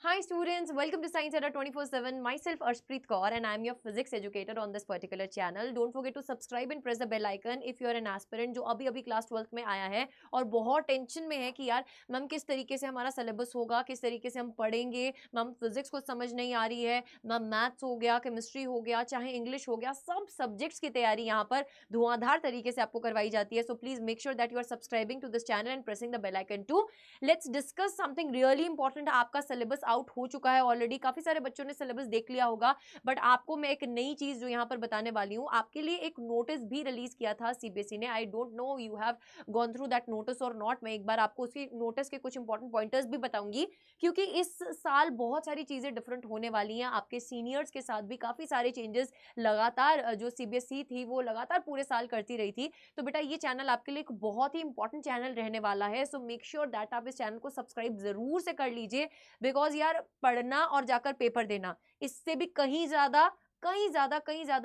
Hi students, welcome to Science Adda 24/7. Myself Arshpreet Kaur and I am your physics educator on this particular channel. Don't forget to subscribe and press the bell icon if you are an aspirant जो अभी class 12th में आया है और बहुत tension में है कि यार मैम किस तरीके से हमारा सिलेबस होगा, किस तरीके से हम पढ़ेंगे, मैम फिजिक्स को समझ नहीं आ रही है, मैम मैथ्स हो गया, केमिस्ट्री हो गया, चाहे इंग्लिश हो गया, सब सब्जेक्ट्स की तैयारी यहाँ पर धुआंधार तरीके से आपको करवाई जाती है. So please make sure that you are subscribing to this channel and pressing the bell icon too. Let's discuss something really important. आपका सिलेबस आउट हो चुका है ऑलरेडी, काफी सारे बच्चों ने सिलेबस देख लिया होगा, बट आपको मैं एक नई चीज जो यहाँ पर बताने वाली हूँ. आपके लिए एक नोटिस भी रिलीज किया था सीबीएसई ने. I don't know you have gone through that notice और नॉट. मैं एक बार आपको उसी नोटिस के कुछ इंपॉर्टेंट पॉइंटर्स भी बताऊंगी, क्योंकि इस साल बहुत सारी चीजें डिफरेंट होने वाली हैं. आपके सीनियर्स के साथ भी काफी सारे चेंजेस लगातार जो सीबीएसई थी वो लगातार पूरे साल करती रही थी. तो बेटा ये चैनल आपके लिए एक बहुत ही इंपॉर्टेंट चैनल रहने वाला है. सो मेक श्योर दैट आप इस चैनल को सब्सक्राइब जरूर से कर लीजिए, बिकॉज यार पढ़ना और जाकर पेपर देना इससे भी कहीं ज्यादा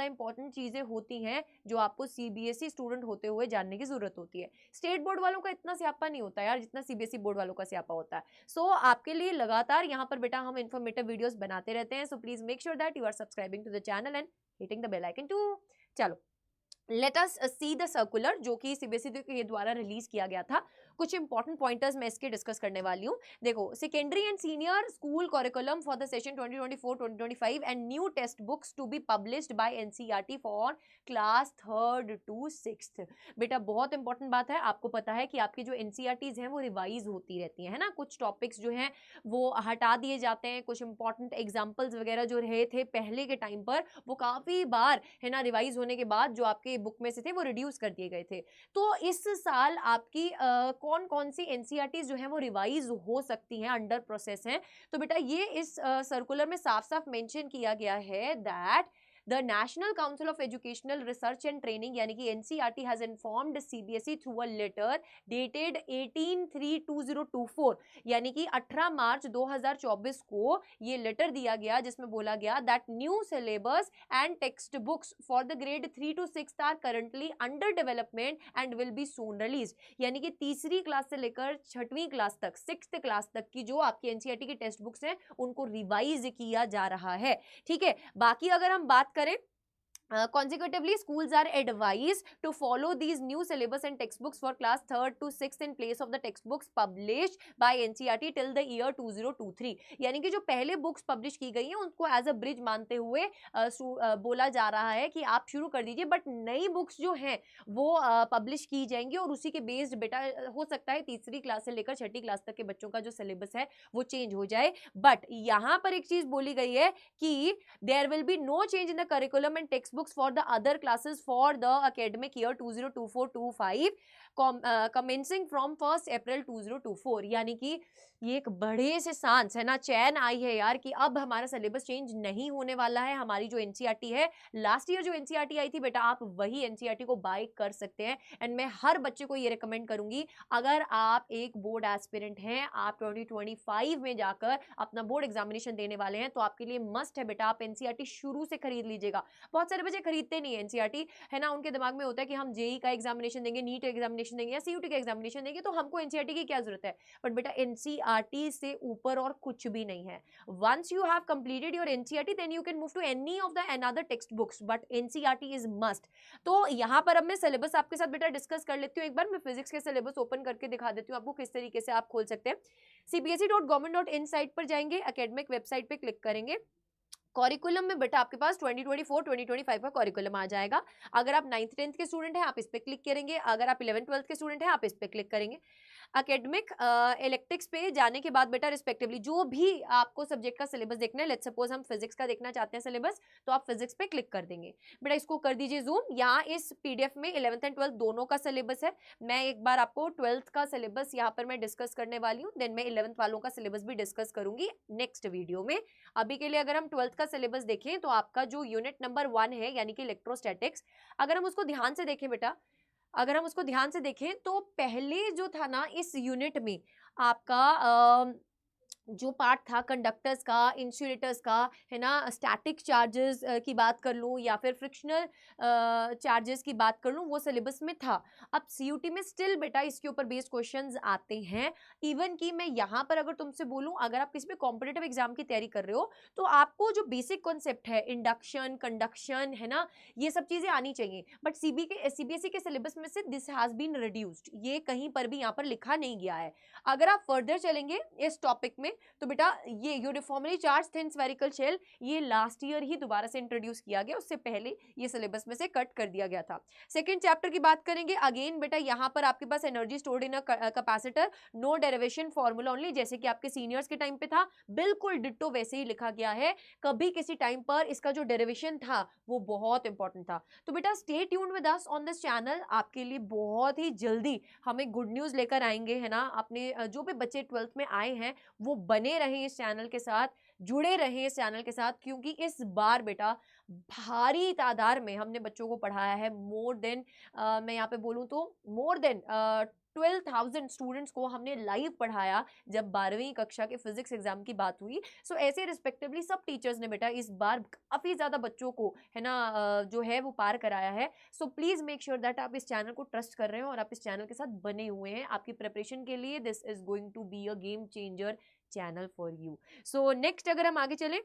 इंपॉर्टेंट चीजें होती हैं जो आपको सीबीएसई स्टूडेंट होते हुए जानने की जरूरत होती है. स्टेट बोर्ड वालों का इतना स्यापा नहीं होता यार जितना सीबीएसई बोर्ड वालों का स्यापा होता है. सो आपके लिए लगातार यहाँ पर बेटा हम इन्फॉर्मेटिव वीडियोस बनाते रहते हैं. So please make sure that you are subscribing to the channel and hitting the bell icon too. चलो let us see the circular जो कि सीबीएसई के द्वारा रिलीज किया गया था. कुछ इंपॉर्टेंट पॉइंटर्स मैं इसके डिस्कस करने वाली हूँ. देखो, secondary and senior school curriculum for the session 2024-2025 and new text books to be published by NCERT for class 3rd to 6th. बेटा बहुत इंपॉर्टेंट बात है. आपको पता है कि आपकी जो एनसीईआरटीज हैं वो रिवाइज होती रहती है ना. कुछ टॉपिक्स जो हैं वो हटा दिए जाते हैं. कुछ इंपॉर्टेंट एग्जाम्पल्स वगैरह जो रहे थे पहले के टाइम पर वो काफी बार है ना रिवाइज होने के बाद जो आपके बुक में से थे वो रिड्यूस कर दिए गए थे. तो इस साल आपकी कौन कौन सी एनसीईआरटीज जो है वो रिवाइज हो सकती हैं, अंडर प्रोसेस हैं. तो बेटा ये इस सर्कुलर में साफ साफ मेंशन किया गया है that The National Council of Educational Research and Training यानी कि NCERT has informed CBSE through a letter dated 18/3/2024 यानी कि 18 मार्च 2024 को ये लेटर दिया गया जिसमें बोला गया that new syllabus and text books for the grade 3 to 6 are currently under development and will be soon released. यानी कि तीसरी क्लास से लेकर 6वीं क्लास तक, 6th क्लास तक की जो आपकी एनसीईआरटी की टेक्स्ट बुक्स हैं उनको रिवाइज किया जा रहा है. ठीक है. बाकी अगर हम बात करें consecutively schools are advised to follow these new syllabus and textbooks for class 3rd to 6th in place of the textbooks published by NCERT till the year 2023. यानी कि जो पहले बुक्स पब्लिश की गई हैं उनको एज अ ब्रिज मानते हुए बोला जा रहा है कि आप शुरू कर दीजिए, बट नई बुक्स जो हैं वो पब्लिश की जाएंगी और उसी के बेस्ड बेटा हो सकता है तीसरी क्लास से लेकर 6ठी क्लास तक के बच्चों का जो सिलेबस है वो चेंज हो जाए. बट यहाँ पर एक चीज बोली गई है कि there will be no change in the curriculum and textbooks for the other classes for the academic year 2024-25 commencing from 1st April 2024. यानी कि ये एक बड़े से सांस है ना, चैन आई है यार कि अब हमारा सिलेबस चेंज नहीं होने वाला है. हमारी जो एनसीईआरटी है लास्ट ईयर जो एनसीईआरटी आई थी बेटा आप वही एनसीईआरटी को बाय कर सकते हैं. एंड मैं हर बच्चे को ये रिकमेंड करूंगी, अगर आप एक बोर्ड एस्पिरेंट हैं, आप 2025 में जाकर अपना बोर्ड एग्जामिनेशन देने वाले हैं, तो आपके लिए मस्ट है बेटा आप एनसीईआरटी शुरू से खरीद लीजिएगा. बहुत सारे बच्चे खरीदते नहीं है एनसीईआरटी, है ना. उनके दिमाग में होता है कि हम जेई का एग्जामिनेशन देंगे, नीट एग्जामिनेशन देंगे या सीयूटी का एग्जामिनेशन देंगे तो हमको एनसीईआरटी की क्या जरूरत है. बट बेटा एनसीईआरटी से ऊपर और कुछ भी नहीं है. Once you have completed your NCERT then you can move to any of the another text books, but NCERT is must. तो यहाँ पर अब मैं सिलेबस आपके साथ बेटा डिस्कस कर लेती हूँ. एक बार मैं फिजिक्स के सिलेबस ओपन करके दिखा देती हूँ आपको किस तरीके से आप खोल सकते हैं. cbse.government.in साइट पर जाएंगे, एकेडमिक वेबसाइट पे क्लिक करेंगे. करिकुलम में बेटा आपके पास 2024-2025 का करिकुलम आ जाएगा. अगर आप 9th 10th के स्टूडेंट हैं आप इस पे क्लिक करेंगे, अगर आप 11th 12th के स्टूडेंट हैं आप इस पे क्लिक करेंगे. एकेडमिक इलेक्टिव्स पे जाने के बाद बेटा रिस्पेक्टिवली जो भी आपको सब्जेक्ट का सिलेबस देखना है, लेट्स सपोज हम फिजिक्स का देखना चाहते हैं सिलेबस, तो आप फिजिक्स पे क्लिक कर देंगे. बेटा इसको कर दीजिए जूम. यहाँ इस पीडीएफ में 11th एंड 12th दोनों का सिलेबस है. मैं एक बार आपको 12th का सिलेबस यहाँ पर मैं डिस्कस करने वाली हूँ, देन मैं 11th वालों का सिलेबस भी डिस्कस करूंगी नेक्स्ट वीडियो में. अभी के लिए अगर हम 12th का सिलेबस देखें तो आपका जो यूनिट नंबर 1 है यानी कि इलेक्ट्रोस्टैटिक्स, अगर हम उसको ध्यान से देखें बेटा, अगर हम उसको ध्यान से देखें तो पहले जो था ना इस यूनिट में आपका जो पार्ट था कंडक्टर्स का, इंसुलेटर्स का, है ना, स्टैटिक चार्जेस की बात कर लूँ या फिर फ्रिक्शनल चार्जेस की बात कर लूँ, वो सिलेबस में था। अब सीयूटी में स्टिल बेटा इसके ऊपर बेस्ड क्वेश्चंस आते हैं। इवन कि मैं यहाँ पर अगर तुमसे बोलूँ, अगर आप किसी भी कॉम्पिटिटिव एग्जाम की तैयारी कर रहे हो तो आपको जो बेसिक कॉन्सेप्ट है, इंडक्शन, कंडक्शन, है ना, ये सब चीज़ें आनी चाहिए। बट सीबीएसई के सिलेबस में से दिस हैज़ बीन रिड्यूस्ड, ये कहीं पर भी यहाँ पर लिखा नहीं गया है। अगर आप फर्दर चलेंगे इस टॉपिक में तो बेटा ये uniformly charge thin spherical shell ये लास्ट ईयर ही दोबारा से इंट्रोड्यूस किया गया, उससे पहले ये सिलेबस में से कट कर दिया गया था। सेकंड चैप्टर की बात करेंगे, अगेन बेटा यहाँ पर आपके पास energy stored in a capacitor, no derivation formula only, जैसे कि आपके सीनियर्स के टाइम पे था, बिल्कुल डिट्टो वैसे ही लिखा गया है। कभी किसी टाइम पर इसका जो डेरिवेशन था वो बहुत इंपॉर्टेंट था। तो बेटा stay tuned with us on this channel, आपके लिए बहुत ही जल्दी हमें गुड न्यूज लेकर आएंगे, है ना। अपने जो भी बच्चे 12th में आए हैं वो बने रहें इस चैनल के साथ, जुड़े रहें इस चैनल के साथ, क्योंकि इस बार बेटा भारी तादाद में हमने बच्चों को पढ़ाया है। मोर देन मैं यहाँ पे बोलूँ तो मोर देन 12,000 स्टूडेंट्स को हमने लाइव पढ़ाया जब 12वीं कक्षा के फिजिक्स एग्जाम की बात हुई। सो ऐसे रिस्पेक्टिवली सब टीचर्स ने बेटा इस बार काफ़ी ज़्यादा बच्चों को, है ना, जो है वो पार कराया है। So please make sure that आप इस चैनल को ट्रस्ट कर रहे हैं और आप इस चैनल के साथ बने हुए हैं आपकी प्रिपरेशन के लिए। This is going to be a game changer channel for you. So next अगर हम आगे चलें,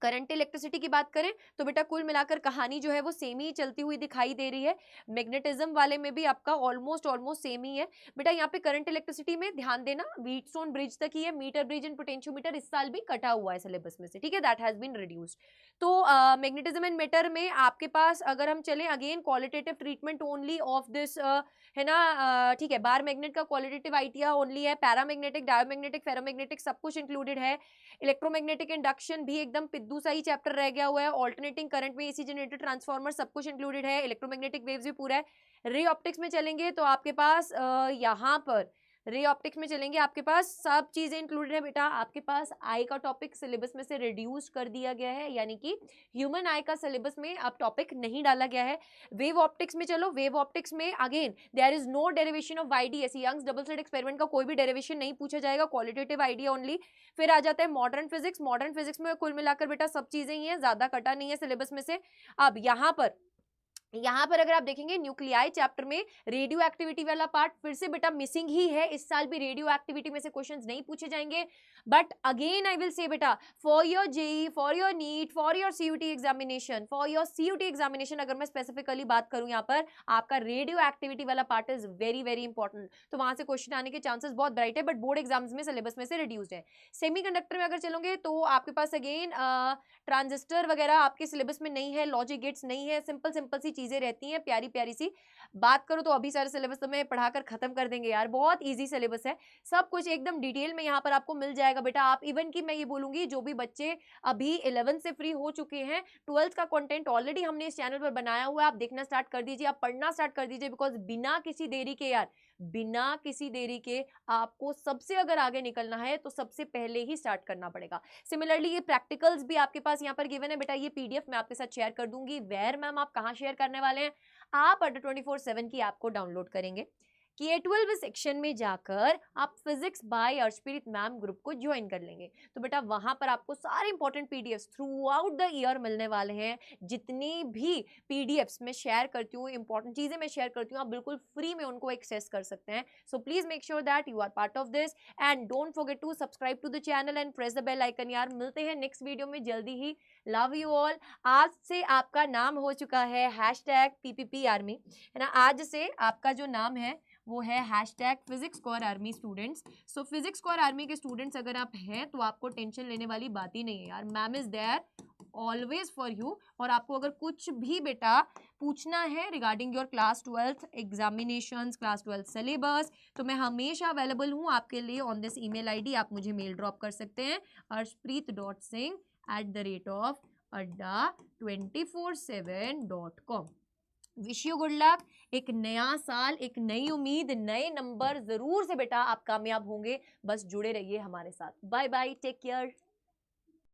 करंट इलेक्ट्रिसिटी की बात करें तो बेटा कुल मिलाकर कहानी जो है वो सेम ही चलती हुई दिखाई दे रही है। मैग्नेटिज्म वाले में भी आपका ऑलमोस्ट सेम ही है। बेटा यहाँ पे करंट इलेक्ट्रिसिटी में ध्यान देना, व्हीटस्टोन ब्रिज तक ही है, मीटर ब्रिज एंड पोटेंशियोमीटर इस साल भी कटा हुआ है सिलेबस में से, ठीक है, दैट हैज बीन रिड्यूस्ड। तो मैग्नेटिज्म एंड मैटर में आपके पास अगर हम चलें, again qualitative treatment only of this, है ना, ठीक है, बार मैग्नेट का क्वालिटेटिव आइडिया ओनली है, पैरामैग्नेटिक, डायोमैग्नेटिक, फेरोमैग्नेटिक सब कुछ इंक्लूडेड है। इलेक्ट्रोमैग्नेटिक इंडक्शन भी एकदम पिद्दू सा ही चैप्टर रह गया हुआ है। ऑल्टरनेटिंग करंट में एसी जनरेटर, ट्रांसफार्मर सब कुछ इंक्लूडेड है। इलेक्ट्रोमैग्नेटिक वेव्स भी पूरा है। रे ऑप्टिक्स में चलेंगे तो आपके पास यहाँ पर रे ऑप्टिक्स में चलेंगे, आपके पास सब चीजें इंक्लूडेड है बेटा। आपके पास आई का टॉपिक सिलेबस में से रिड्यूस कर दिया गया है, यानी कि ह्यूमन आई का सिलेबस में अब टॉपिक नहीं डाला गया है। वेव ऑप्टिक्स में चलो, वेव ऑप्टिक्स में again there is no derivation of YDS, Young's double slit experiment का कोई भी डेरिवेशन नहीं पूछा जाएगा, क्वालिटेटिव आइडिया ओनली। फिर आ जाता है मॉडर्न फिजिक्स। मॉडर्न फिजिक्स में कुल मिलाकर बेटा सब चीजें ही हैं, ज्यादा कटा नहीं है सिलेबस में से। अब यहाँ पर अगर आप देखेंगे न्यूक्लियाई चैप्टर में रेडियो एक्टिविटी वाला पार्ट फिर से बेटा मिसिंग ही है। इस साल भी रेडियो एक्टिविटी में से क्वेश्चंस नहीं पूछे जाएंगे। But again I will say बेटा for your JEE, for your NEET, for your CUET examination, for your CUET examination अगर मैं स्पेसिफिकली बात करूं, यहाँ पर आपका रेडियो एक्टिविटी वाला part is very very important. तो वहां से क्वेश्चन आने के चांसेस बहुत ब्राइट है, बट बोर्ड एग्जाम्स में सिलेबस में से रिड्यूस्ड है। सेमीकंडक्टर में अगर चलोगे तो आपके पास अगेन ट्रांजिस्टर वगैरह आपके सिलेबस में नहीं है, लॉजिक गेट्स नहीं है, सिंपल सिंपल सी चीजें रहती हैं, प्यारी प्यारी सी। बात करो तो अभी सारे सिलेबस तो मैं पढ़ाकर खत्म कर देंगे यार, बहुत इजी सिलेबस है, सब कुछ एकदम डिटेल में यहाँ पर आपको मिल जाएगा बेटा। आप इवन की मैं ये बोलूंगी जो भी बच्चे अभी 11th से फ्री हो चुके हैं, 12th का कंटेंट ऑलरेडी हमने इस चैनल पर बनाया हुआ है, आप देखना स्टार्ट कर दीजिए, आप पढ़ना स्टार्ट कर दीजिए, बिकॉज बिना किसी देरी के यार, बिना किसी देरी के आपको सबसे अगर आगे निकलना है तो सबसे पहले ही स्टार्ट करना पड़ेगा। सिमिलरली ये प्रैक्टिकल्स भी आपके पास यहाँ पर गिवन है बेटा, ये पीडीएफ मैं आपके साथ शेयर कर दूंगी। वेयर मैम आप कहाँ शेयर करने वाले हैं, आप अड्डा 24/7 की ऐप को डाउनलोड करेंगे, K12 सेक्शन में जाकर आप physics bye Arshpreet ma'am group को ज्वाइन कर लेंगे। तो बेटा वहां पर आपको सारे important PDFs through out the year मिलने वाले हैं। जितनी भी पीडीएफ्स मैं शेयर करती हूँ, इंपॉर्टेंट चीजें मैं शेयर करती हूँ, आप बिल्कुल फ्री में उनको एक्सेस कर सकते हैं। So please make sure that you are part of this and don't forget to subscribe to the channel and press the bell icon. यार मिलते हैं नेक्स्ट वीडियो में जल्दी ही। Love you all. आज से आपका नाम हो चुका है #PPP आर्मी, है ना। आज से आपका जो नाम है वो है #फिजिक्स कोर आर्मी स्टूडेंट्स। सो फिजिक्स कोर आर्मी के स्टूडेंट्स अगर आप हैं तो आपको टेंशन लेने वाली बात ही नहीं है यार, ma'am is there always for you. और आपको अगर कुछ भी बेटा पूछना है regarding your class 12th examinations, class 12th syllabus, तो मैं हमेशा अवेलेबल हूँ आपके लिए ऑन दिस ईमेल आईडी। आप मुझे मेल ड्रॉप कर सकते हैं arshpreet.singh@adda247.com। Wish you good luck. एक नया साल, एक नई उम्मीद, नए नंबर, जरूर से बेटा आप कामयाब होंगे। बस जुड़े रहिए हमारे साथ। Bye bye, take care.